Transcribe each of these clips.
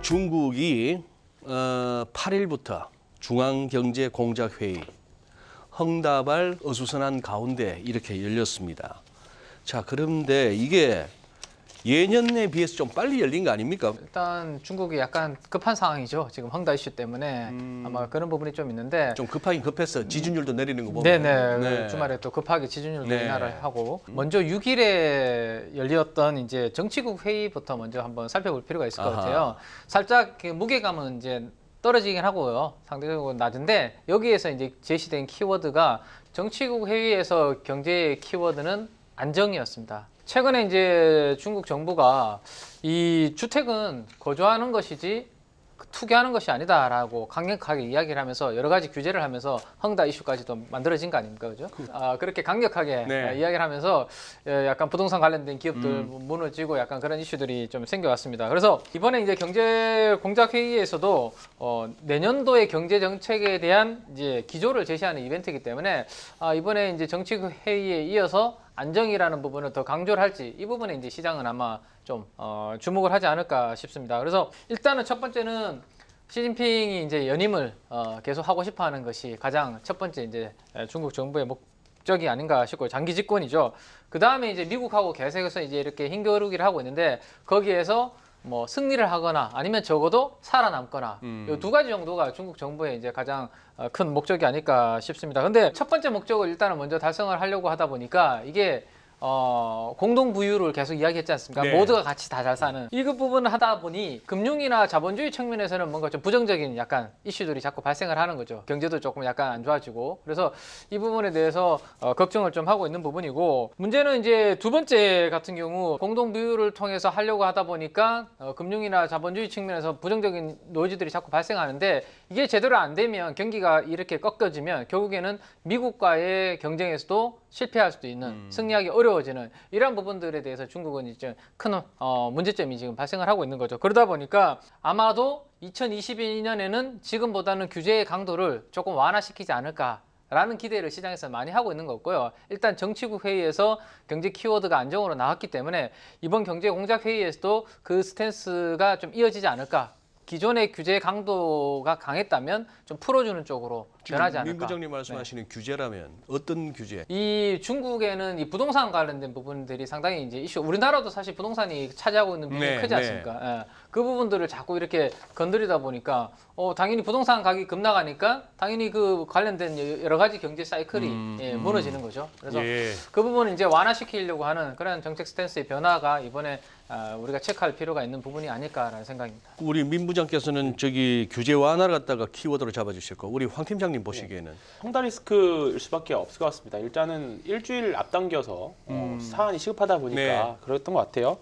중국이 8일부터 중앙경제공작회의 헝다발 어수선한 가운데 이렇게 열렸습니다. 자, 그런데 이게 예년에 비해서 좀 빨리 열린 거 아닙니까? 일단 중국이 약간 급한 상황이죠. 지금 헝다 이슈 때문에 아마 그런 부분이 좀 있는데 좀 급하긴 급했어. 지준율도 내리는 거 보면. 네네. 네. 주말에 또 급하게 지준율도 네. 인하를 하고 먼저 6일에 열렸던 이제 정치국 회의부터 먼저 한번 살펴볼 필요가 있을 것 아하. 같아요. 살짝 그 무게감은 이제 떨어지긴 하고요. 상대적으로 낮은데 여기에서 이제 제시된 키워드가 정치국 회의에서 경제의 키워드는 안정이었습니다. 최근에 이제 중국 정부가 이 주택은 거주하는 것이지 투기하는 것이 아니다라고 강력하게 이야기를 하면서 여러 가지 규제를 하면서 헝다 이슈까지도 만들어진 거 아닙니까, 그죠? 그렇게 강력하게 네. 이야기를 하면서 약간 부동산 관련된 기업들 무너지고 약간 그런 이슈들이 좀 생겨왔습니다. 그래서 이번에 이제 경제공작회의에서도 내년도의 경제 정책에 대한 이제 기조를 제시하는 이벤트이기 때문에 이번에 이제 정치회의에 이어서 안정이라는 부분을 더 강조를 할지 이 부분에 이제 시장은 아마 좀 주목을 하지 않을까 싶습니다. 그래서 일단은 첫 번째는 시진핑이 이제 연임을 계속 하고 싶어하는 것이 가장 첫 번째 이제 중국 정부의 목적이 아닌가 싶고요. 장기 집권이죠. 그 다음에 이제 미국하고 계속해서 이제 이렇게 힘겨루기를 하고 있는데 거기에서 뭐 승리를 하거나 아니면 적어도 살아남거나 이 두 가지 정도가 중국 정부의 이제 가장 큰 목적이 아닐까 싶습니다. 근데 첫 번째 목적을 일단은 먼저 달성을 하려고 하다 보니까 이게 공동 부유를 계속 이야기했지 않습니까? 네. 모두가 같이 다 잘 사는 이 부분을 하다 보니 금융이나 자본주의 측면에서는 뭔가 좀 부정적인 약간 이슈들이 자꾸 발생을 하는 거죠. 경제도 조금 약간 안 좋아지고 그래서 이 부분에 대해서 걱정을 좀 하고 있는 부분이고 문제는 이제 두 번째 같은 경우 공동 부유를 통해서 하려고 하다 보니까 금융이나 자본주의 측면에서 부정적인 노이즈들이 자꾸 발생하는데 이게 제대로 안 되면 경기가 이렇게 꺾여지면 결국에는 미국과의 경쟁에서도 실패할 수도 있는 승리하기 어려워지는 이러한 부분들에 대해서 중국은 이제 큰 문제점이 지금 발생을 하고 있는 거죠. 그러다 보니까 아마도 2022년에는 지금보다는 규제의 강도를 조금 완화시키지 않을까라는 기대를 시장에서 많이 하고 있는 거고요. 일단 정치국 회의에서 경제 키워드가 안정으로 나왔기 때문에 이번 경제공작회의에서도 그 스탠스가 좀 이어지지 않을까. 기존의 규제 강도가 강했다면 좀 풀어주는 쪽으로 변하지 않을까. 민 부장님 말씀하시는 규제라면 어떤 규제? 이 중국에는 이 부동산 관련된 부분들이 상당히 이제 이슈. 우리나라도 사실 부동산이 차지하고 있는 부분이 네, 크지 않습니까? 예. 그 부분들을 자꾸 이렇게 건드리다 보니까 당연히 부동산 가격이 급나가니까 당연히 그 관련된 여러 가지 경제 사이클이 무너지는 거죠. 그래서 그 부분을 이제 완화시키려고 하는 그런 정책 스탠스의 변화가 이번에 우리가 체크할 필요가 있는 부분이 아닐까라는 생각입니다. 우리 민 부장께서는 저기 규제 완화를 갖다가 키워드로 잡아주실 거. 우리 황 팀장님 보시기에는 헝다 리스크일 수밖에 없을 것 같습니다. 일단은 일주일 앞당겨서 사안이 시급하다 보니까 네. 그랬던 것 같아요.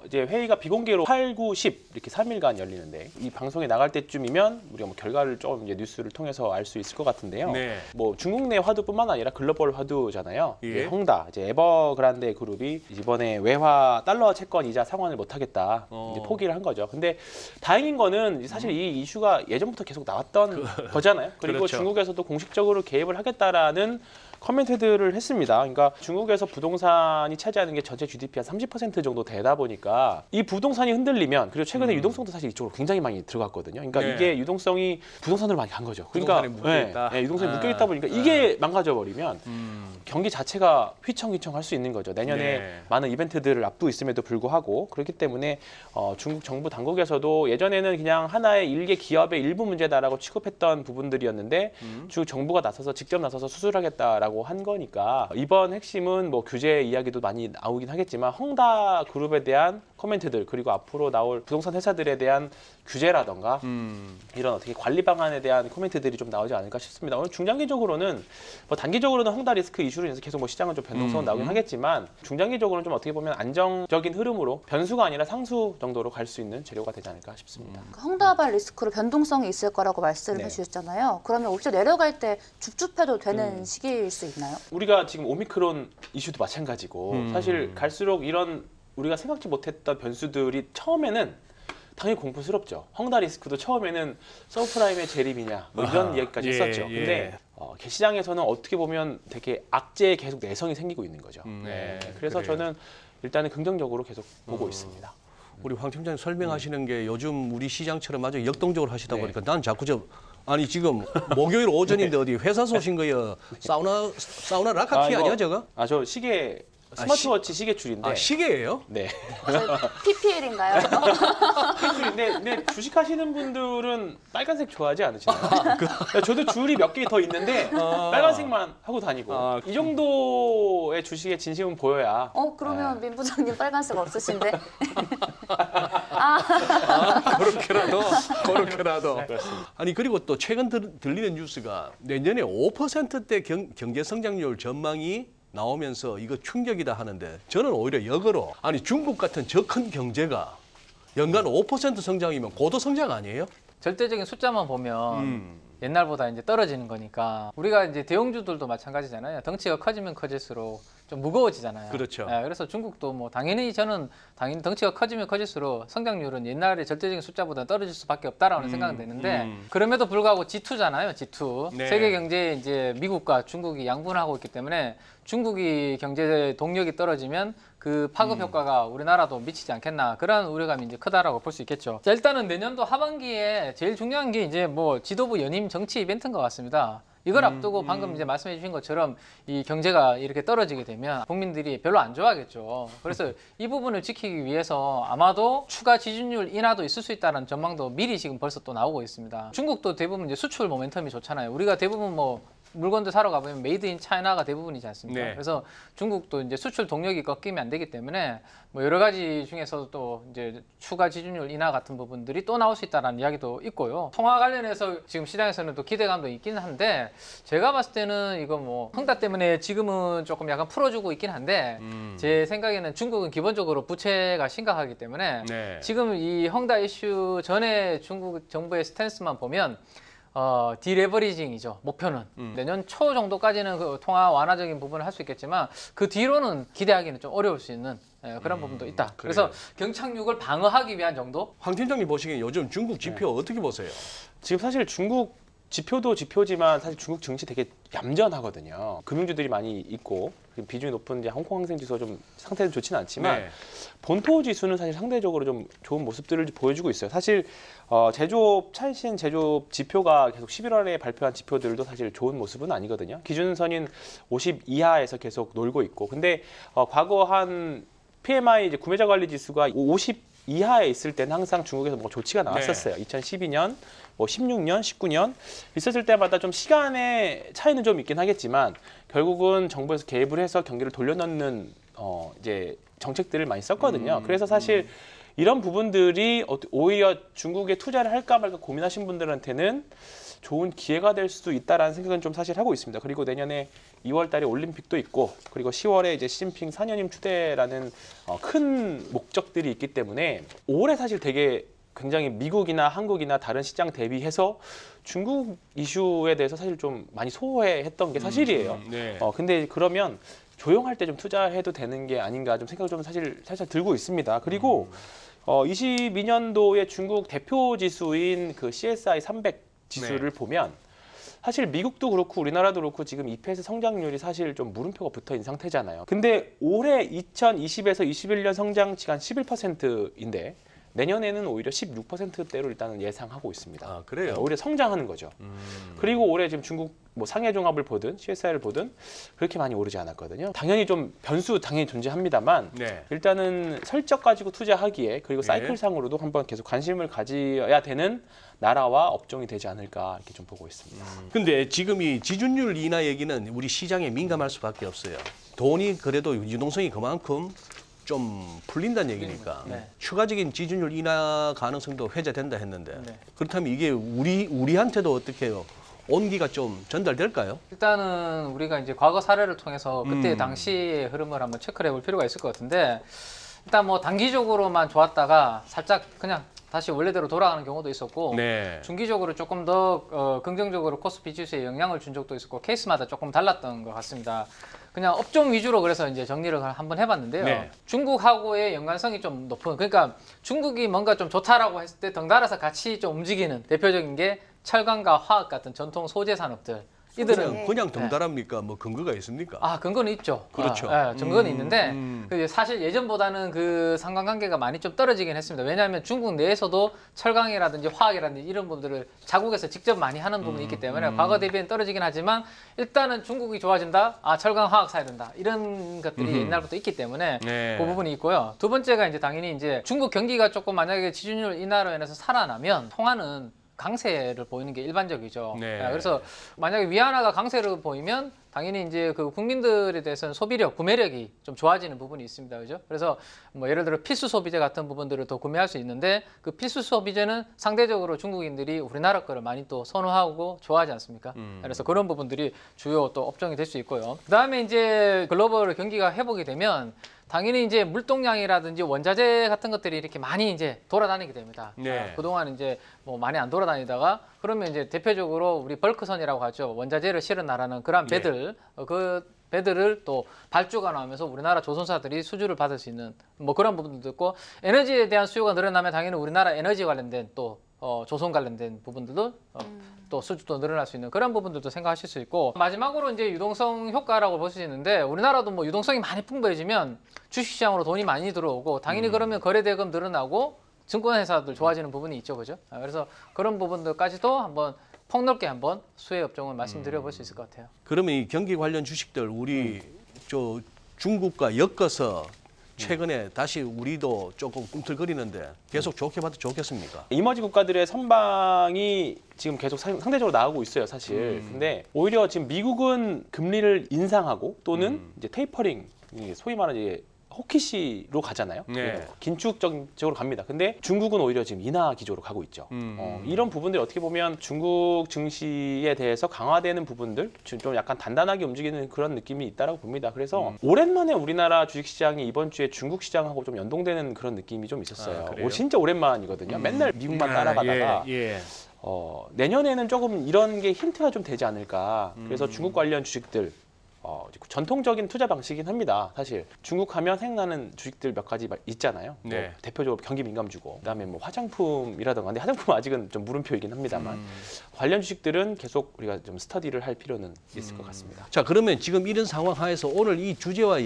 이제 회의가 비공개로 8, 9, 10 이렇게 3일간 열리는데 이 방송에 나갈 때쯤이면 우리가 뭐 결과를 좀 이제 뉴스를 통해서 알 수 있을 것 같은데요. 네. 뭐 중국 내 화두뿐만 아니라 글로벌 화두잖아요. 예. 헝다 이제 에버그란데 그룹이 이번에 외화 달러 채권 이자 상환을 못 하겠다 이제 포기를 한 거죠. 근데 다행인 거는 사실 이 이슈가 예전부터 계속 나왔던 거잖아요. 그리고 그렇죠. 중국에서도 공식적으로 개입을 하겠다라는 커멘트들을 했습니다. 그러니까 중국에서 부동산이 차지하는 게 전체 GDP 한 30% 정도 되다 보니까 이 부동산이 흔들리면 그리고 최근에 유동성도 사실 이쪽으로 굉장히 많이 들어갔거든요. 그러니까 네. 이게 유동성이 부동산으로 많이 간 거죠. 그러니까 부동산에 묶여있다. 유동성이 묶여있다 보니까 이게 망가져 버리면 경기 자체가 휘청휘청할 수 있는 거죠. 내년에 네. 많은 이벤트들을 앞두고 있음에도 불구하고 그렇기 때문에 중국 정부 당국에서도 예전에는 그냥 하나의 일개 기업의 일부 문제다라고 취급했던 부분들이었는데 중국 정부가 나서서 직접 나서서 수술하겠다라고 한 거니까 이번 핵심은 뭐 규제 이야기도 많이 나오긴 하겠지만 헝다 그룹에 대한 코멘트들 그리고 앞으로 나올 부동산 회사들에 대한 규제라던가 이런 어떻게 관리 방안에 대한 코멘트들이 좀 나오지 않을까 싶습니다. 오늘 중장기적으로는 뭐 단기적으로는 헝다 리스크 이슈로 인해서 계속 뭐 시장은 좀 변동성은 나오긴 하겠지만 중장기적으로는 좀 어떻게 보면 안정적인 흐름으로 변수가 아니라 상수 정도로 갈 수 있는 재료가 되지 않을까 싶습니다. 헝다발 리스크로 변동성이 있을 거라고 말씀을 네. 해주셨잖아요. 그러면 옵션 내려갈 때 줍줍해도 되는 시기일 수 있나요? 우리가 지금 오미크론 이슈도 마찬가지고 사실 갈수록 이런 우리가 생각지 못했던 변수들이 처음에는 당연히 공포스럽죠. 헝다 리스크도 처음에는 서브프라임의 재림이냐 뭐 이런 이야기까지 했었죠. 근데 시장에서는 어떻게 보면 되게 악재의 계속 내성이 생기고 있는 거죠. 네, 그래서 그래요. 저는 일단은 긍정적으로 계속 보고 있습니다. 우리 황 팀장님 설명하시는 게 요즘 우리 시장처럼 아주 역동적으로 하시다 네. 보니까 난 자꾸 아니 지금 목요일 오전인데 어디 회사 쏘신 거야? 사우나 라카키 이거- 아니야 저거? 저 시계 스마트워치 시계 줄인데. 아 시계예요? 네. PPL인가요? 근데 주식하시는 분들은 빨간색 좋아하지 않으시나요? 저도 줄이 몇 개 더 있는데 빨간색만 하고 다니고 이 정도의 주식의 진심은 보여야. 그러면 민 부장님 빨간색 없으신데? 그렇게라도. 그렇습니다. 아니 그리고 또 최근 들리는 뉴스가 내년에 5%대 경제 성장률 전망이 나오면서 이거 충격이다 하는데 저는 오히려 역으로 아니 중국 같은 저 큰 경제가 연간 5% 성장이면 고도 성장 아니에요? 절대적인 숫자만 보면 옛날보다 이제 떨어지는 거니까 우리가 이제 대형주들도 마찬가지잖아요. 덩치가 커지면 커질수록 좀 무거워지잖아요. 그렇죠. 예, 그래서 중국도 뭐 당연히 덩치가 커지면 커질수록 성장률은 옛날의 절대적인 숫자보다 떨어질 수밖에 없다라는 생각은 드는데 그럼에도 불구하고 G2잖아요. G2. 네. 세계 경제에 이제 미국과 중국이 양분하고 있기 때문에 중국이 경제 동력이 떨어지면 그 파급 효과가 우리나라도 미치지 않겠나 그런 우려감이 이제 크다라고 볼 수 있겠죠. 자, 일단은 내년도 하반기에 제일 중요한 게 이제 뭐 지도부 연임 정치 이벤트인 것 같습니다. 이걸 앞두고 방금 이제 말씀해 주신 것처럼 이 경제가 이렇게 떨어지게 되면 국민들이 별로 안 좋아하겠죠. 그래서 이 부분을 지키기 위해서 아마도 추가 지준율 인하도 있을 수 있다는 전망도 미리 지금 벌써 또 나오고 있습니다. 중국도 대부분 이제 수출 모멘텀이 좋잖아요. 우리가 대부분 뭐 물건도 사러 가보면 메이드 인 차이나가 대부분이지 않습니까? 네. 그래서 중국도 이제 수출 동력이 꺾이면 안 되기 때문에 뭐 여러 가지 중에서도 또 이제 추가 지준율 인하 같은 부분들이 또 나올 수 있다는 이야기도 있고요. 통화 관련해서 지금 시장에서는 또 기대감도 있긴 한데 제가 봤을 때는 이거 뭐 헝다 때문에 지금은 조금 약간 풀어주고 있긴 한데 제 생각에는 중국은 기본적으로 부채가 심각하기 때문에 네. 지금 이 헝다 이슈 전에 중국 정부의 스탠스만 보면 디레버리징이죠. 목표는 내년 초 정도까지는 그 통화 완화적인 부분을 할 수 있겠지만 그 뒤로는 기대하기는 좀 어려울 수 있는 그런 부분도 있다. 그래서 경착륙을 방어하기 위한 정도? 황 팀장님 보시기엔 요즘 중국 지표 어떻게 보세요? 지금 사실 중국 지표도 지표지만 사실 중국 증시 되게 얌전하거든요. 금융주들이 많이 있고 비중이 높은 이제 홍콩 항생 지수가 좀 상태는 좋지는 않지만 네. 본토 지수는 사실 상대적으로 좀 좋은 모습들을 보여주고 있어요. 사실 제조업 최신 제조업 지표가 계속 11월에 발표한 지표들도 사실 좋은 모습은 아니거든요. 기준선인 50 이하에서 계속 놀고 있고, 근데 과거 한 PMI 이제 구매자 관리 지수가 50 이하에 있을 때는 항상 중국에서 뭐 조치가 나왔었어요. 2012년, 뭐 16년, 19년 있었을 때마다 좀 시간의 차이는 좀 있긴 하겠지만 결국은 정부에서 개입을 해서 경기를 돌려놓는 이제 정책들을 많이 썼거든요. 그래서 사실 이런 부분들이 오히려 중국에 투자를 할까 말까 고민하신 분들한테는 좋은 기회가 될 수도 있다라는 생각은 좀 사실 하고 있습니다. 그리고 내년에 2월 달에 올림픽도 있고 그리고 10월에 이제 시진핑 4년임 추대라는 큰 목적들이 있기 때문에 올해 사실 되게 굉장히 미국이나 한국이나 다른 시장 대비해서 중국 이슈에 대해서 사실 좀 많이 소홀했던 게 사실이에요. 네. 근데 그러면 조용할 때 좀 투자해도 되는 게 아닌가 좀 생각 좀 사실 살짝 들고 있습니다. 그리고 22년도에 중국 대표 지수인 그 CSI 300 지수를 보면 사실 미국도 그렇고 우리나라도 그렇고 지금 EPS 성장률이 사실 좀 물음표가 붙어 있는 상태잖아요. 근데 올해 2020에서 21년 성장치가 한 11%인데 내년에는 오히려 16%대로 일단은 예상하고 있습니다. 아, 그래요? 오히려 성장하는 거죠. 그리고 올해 지금 중국 뭐 상해 종합을 보든 CSI를 보든 그렇게 많이 오르지 않았거든요. 당연히 좀 변수 당연히 존재합니다만 네. 일단은 설적 가지고 투자하기에 그리고 네. 사이클상으로도 한번 계속 관심을 가져야 되는 나라와 업종이 되지 않을까 이렇게 좀 보고 있습니다. 근데 지금 이 지준율 인하 얘기는 우리 시장에 민감할 수밖에 없어요. 돈이 그래도 유동성이 그만큼 좀 풀린다는 얘기니까 네. 추가적인 지준율 인하 가능성도 회자된다 했는데 네. 그렇다면 이게 우리한테도 어떻게 해요? 온기가 좀 전달될까요? 일단은 우리가 이제 과거 사례를 통해서 그때 당시의 흐름을 한번 체크를 해볼 필요가 있을 것 같은데 일단 뭐 단기적으로만 좋았다가 살짝 그냥 다시 원래대로 돌아가는 경우도 있었고 네. 중기적으로 조금 더 긍정적으로 코스피 지수에 영향을 준 적도 있었고 케이스마다 조금 달랐던 것 같습니다. 그냥 업종 위주로 그래서 이제 정리를 한번 해봤는데요. 네. 중국하고의 연관성이 좀 높은, 그러니까 중국이 뭔가 좀 좋다라고 했을 때 덩달아서 같이 좀 움직이는 대표적인 게 철강과 화학 같은 전통 소재 산업들. 이들은 그냥 덩달합니까? 뭐 근거가 있습니까? 근거는 있죠. 그렇죠. 증거는 있는데 음. 그 사실 예전보다는 그 상관관계가 많이 좀 떨어지긴 했습니다. 왜냐하면 중국 내에서도 철강이라든지 화학이라든지 이런 부분들을 자국에서 직접 많이 하는 부분이 있기 때문에 과거 대비는 떨어지긴 하지만 일단은 중국이 좋아진다. 철강 화학 사야 된다. 이런 것들이 옛날부터 있기 때문에 네. 그 부분이 있고요. 두 번째가 이제 당연히 이제 중국 경기가 조금 만약에 지준율 인하로 인해서 살아나면 통화는 강세를 보이는 게 일반적이죠. 네. 그래서 만약에 위안화가 강세를 보이면 당연히 이제 그 국민들에 대해서는 소비력, 구매력이 좀 좋아지는 부분이 있습니다. 그죠? 그래서 뭐 예를 들어 필수 소비재 같은 부분들을 더 구매할 수 있는데 그 필수 소비재는 상대적으로 중국인들이 우리나라 거를 많이 또 선호하고 좋아하지 않습니까? 그래서 그런 부분들이 주요 또 업종이 될 수 있고요. 그다음에 이제 글로벌 경기가 회복이 되면 당연히 이제 물동량이라든지 원자재 같은 것들이 이렇게 많이 이제 돌아다니게 됩니다. 네. 그동안 이제 뭐 많이 안 돌아다니다가 그러면 이제 대표적으로 우리 벌크선이라고 하죠. 원자재를 실은 나라는 그런 배들, 그 배들을 또 발주가 나오면서 우리나라 조선사들이 수주를 받을 수 있는 뭐 그런 부분도 있고 에너지에 대한 수요가 늘어나면 당연히 우리나라 에너지 관련된 또 조선 관련된 부분들도 또 수주도 늘어날 수 있는 그런 부분들도 생각하실 수 있고 마지막으로 이제 유동성 효과라고 볼 수 있는데 우리나라도 뭐 유동성이 많이 풍부해지면 주식시장으로 돈이 많이 들어오고 당연히 그러면 거래대금 늘어나고 증권회사들 좋아지는 부분이 있죠, 그죠? 그래서 그런 부분들까지도 한번 폭넓게 한번 수혜 업종을 말씀드려 볼 수 있을 것 같아요. 그러면 이 경기 관련 주식들 우리 저 중국과 엮어서 최근에 다시 우리도 조금 꿈틀거리는데 계속 좋게 봐도 좋겠습니까? 이머지 국가들의 선방이 지금 계속 상대적으로 나오고 있어요, 사실. 근데 오히려 지금 미국은 금리를 인상하고 또는 이제 테이퍼링, 소위 말하는 이제 호키시로 가잖아요. 네. 긴축적으로 갑니다. 근데 중국은 오히려 지금 인하 기조로 가고 있죠. 이런 부분들이 어떻게 보면 중국 증시에 대해서 강화되는 부분들, 좀 약간 단단하게 움직이는 그런 느낌이 있다고 봅니다. 그래서 오랜만에 우리나라 주식시장이 이번 주에 중국 시장하고 좀 연동되는 그런 느낌이 좀 있었어요. 그래요? 진짜 오랜만이거든요. 맨날 미국만 따라가다가 내년에는 조금 이런 게 힌트가 좀 되지 않을까. 그래서 중국 관련 주식들 전통적인 투자 방식이긴 합니다. 사실 중국 하면 생각나는 주식들 몇 가지 있잖아요. 네. 뭐 대표적으로 경기 민감주고, 그다음에 뭐 화장품이라던가, 근데 화장품은 아직은 좀 물음표이긴 합니다만 관련 주식들은 계속 우리가 좀 스터디를 할 필요는 있을 것 같습니다. 자, 그러면 지금 이런 상황 하에서 오늘 이 주제와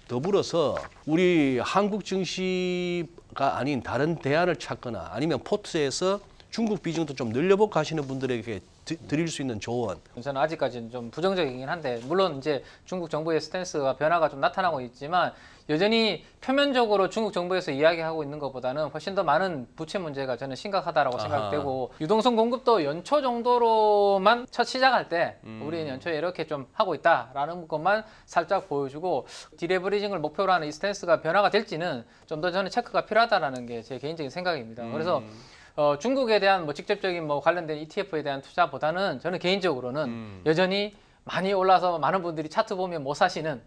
더불어서 우리 한국 증시가 아닌 다른 대안을 찾거나 아니면 포트에서 중국 비중도 좀 늘려볼까 하시는 분들에게 드릴 수 있는 조언. 저는 아직까지는 좀 부정적이긴 한데 물론 이제 중국 정부의 스탠스가 변화가 좀 나타나고 있지만 여전히 표면적으로 중국 정부에서 이야기하고 있는 것보다는 훨씬 더 많은 부채 문제가 저는 심각하다라고 생각되고 유동성 공급도 연초 정도로만 첫 시작할 때 우리는 연초에 이렇게 좀 하고 있다라는 것만 살짝 보여주고 디레버리징을 목표로 하는 이 스탠스가 변화가 될지는 좀 더 저는 체크가 필요하다라는 게 제 개인적인 생각입니다. 그래서 중국에 대한 뭐 직접적인 뭐 관련된 ETF에 대한 투자보다는 저는 개인적으로는 여전히 많이 올라서 많은 분들이 차트 보면 못 사시는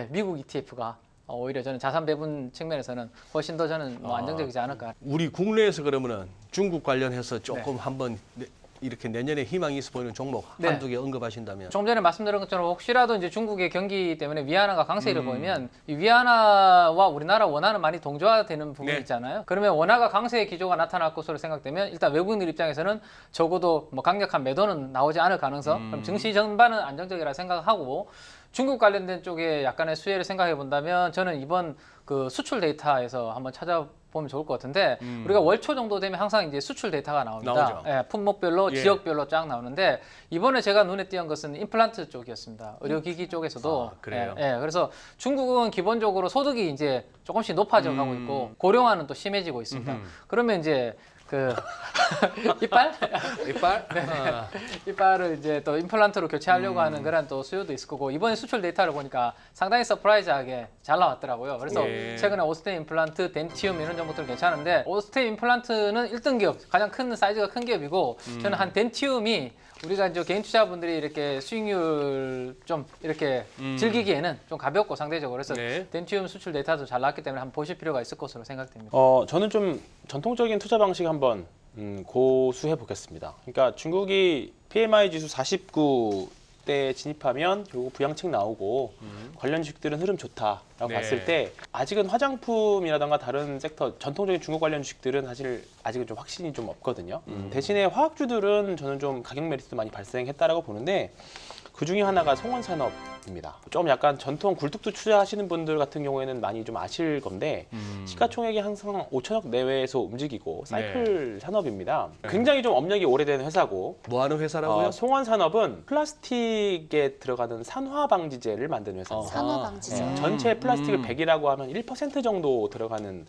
미국 ETF가 오히려 저는 자산 배분 측면에서는 훨씬 더 저는 뭐 안정적이지 않을까. 우리 국내에서 그러면은 중국 관련해서 조금 한번 이렇게 내년에 희망이 있어 보이는 종목 한두 개 언급하신다면. 조금 전에 말씀드린 것처럼 혹시라도 이제 중국의 경기 때문에 위안화가 강세를 보이면 이 위안화와 우리나라 원화는 많이 동조화되는 부분이 있잖아요. 그러면 원화가 강세의 기조가 나타날 것으로 생각되면 일단 외국인들 입장에서는 적어도 뭐 강력한 매도는 나오지 않을 가능성. 그럼 증시 전반은 안정적이라 생각하고 중국 관련된 쪽에 약간의 수혜를 생각해 본다면 저는 이번 그 수출 데이터에서 한번 찾아보면 좋을 것 같은데 우리가 월초 정도 되면 항상 이제 수출 데이터가 나옵니다. 품목별로 지역별로 쫙 나오는데 이번에 제가 눈에 띄는 것은 임플란트 쪽이었습니다. 의료기기 쪽에서도. 그래요? 그래서 중국은 기본적으로 소득이 이제 조금씩 높아져 가고 있고 고령화는 또 심해지고 있습니다. 그러면 이제 그 이빨? 이빨을 이제 또 임플란트로 교체하려고 하는 그런 또 수요도 있을 거고 이번에 수출 데이터를 보니까 상당히 서프라이즈하게 잘 나왔더라고요. 그래서 최근에 오스템 임플란트, 덴티움 이런 종목들 괜찮은데 오스템 임플란트는 1등 기업, 가장 큰 사이즈가 큰 기업이고 저는 한 덴티움이 우리가 이제 개인 투자분들이 이렇게 수익률 좀 이렇게 즐기기에는 좀 가볍고 상대적으로 그래서 덴티움 수출 데이터도 잘 나왔기 때문에 한번 보실 필요가 있을 것으로 생각됩니다. 저는 좀 전통적인 투자 방식 한번 고수해 보겠습니다. 그러니까 중국이 PMI 지수 49대 진입하면 결국 부양책 나오고 관련 주식들은 흐름 좋다라고 봤을 때 아직은 화장품이라던가 다른 섹터 전통적인 중국 관련 주식들은 사실 아직은 좀 확신이 좀 없거든요. 대신에 화학주들은 저는 좀 가격 메리트도 많이 발생했다라고 보는데 그 중에 하나가 송원산업입니다. 좀 약간 전통 굴뚝도 투자하시는 분들 같은 경우에는 많이 좀 아실 건데 시가총액이 항상 5천억 내외에서 움직이고 사이클 산업입니다. 굉장히 좀 업력이 오래된 회사고 뭐 하는 회사라고요? 송원산업은 플라스틱에 들어가는 산화 방지제를 만드는 회사입니다. 산화 방지제. 전체 플라스틱을 100이라고 하면 1% 정도 들어가는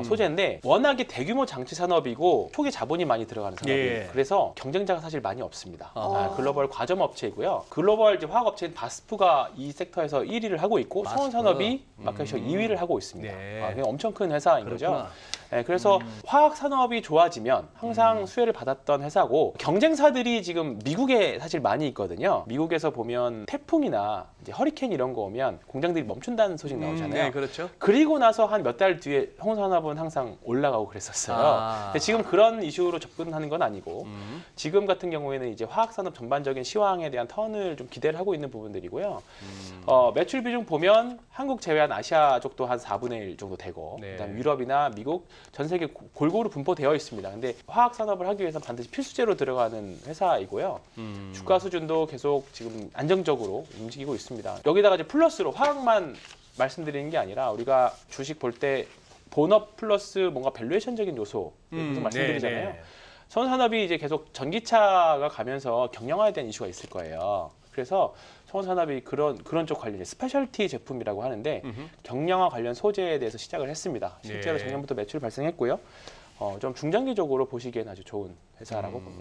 소재인데 워낙에 대규모 장치 산업이고 초기 자본이 많이 들어가는 산업이에요. 예. 그래서 경쟁자가 사실 많이 없습니다. 아하. 글로벌 과점 업체이고요. 글로벌 이제 화학 업체인 바스프가 이 섹터에서 1위를 하고 있고 바스프. 송원산업이 마켓에서 2위를 하고 있습니다. 네. 그냥 엄청 큰 회사인 그렇구나. 거죠. 네, 그래서 화학 산업이 좋아지면 항상 수혜를 받았던 회사고 경쟁사들이 지금 미국에 사실 많이 있거든요. 미국에서 보면 태풍이나 이제 허리케인 이런 거 오면 공장들이 멈춘다는 소식 나오잖아요. 네, 그렇죠. 그리고 나서 한 몇 달 뒤에 홍산업은 항상 올라가고 그랬었어요. 아. 근데 지금 그런 이슈로 접근하는 건 아니고 지금 같은 경우에는 이제 화학 산업 전반적인 시황에 대한 턴을 좀 기대를 하고 있는 부분들이고요. 매출 비중 보면 한국 제외한 아시아 쪽도 한 4분의 1 정도 되고 네. 그다음 유럽이나 미국 전 세계 골고루 분포되어 있습니다. 근데 화학 산업을 하기 위해서 반드시 필수제로 들어가는 회사이고요. 주가 수준도 계속 지금 안정적으로 움직이고 있습니다. 여기다가 이제 플러스로 화학만 말씀드리는 게 아니라 우리가 주식 볼 때 본업 플러스 뭔가 밸류에이션적인 요소 계속 말씀드리잖아요. 네. 성원산업이 이제 계속 전기차가 가면서 경량화에 대한 이슈가 있을 거예요. 그래서 성원산업이 그런 쪽 관련 스페셜티 제품이라고 하는데 경량화 관련 소재에 대해서 시작을 했습니다. 실제로 네. 작년부터 매출 발생했고요. 좀 중장기적으로 보시기엔 아주 좋은 회사라고 봅니다.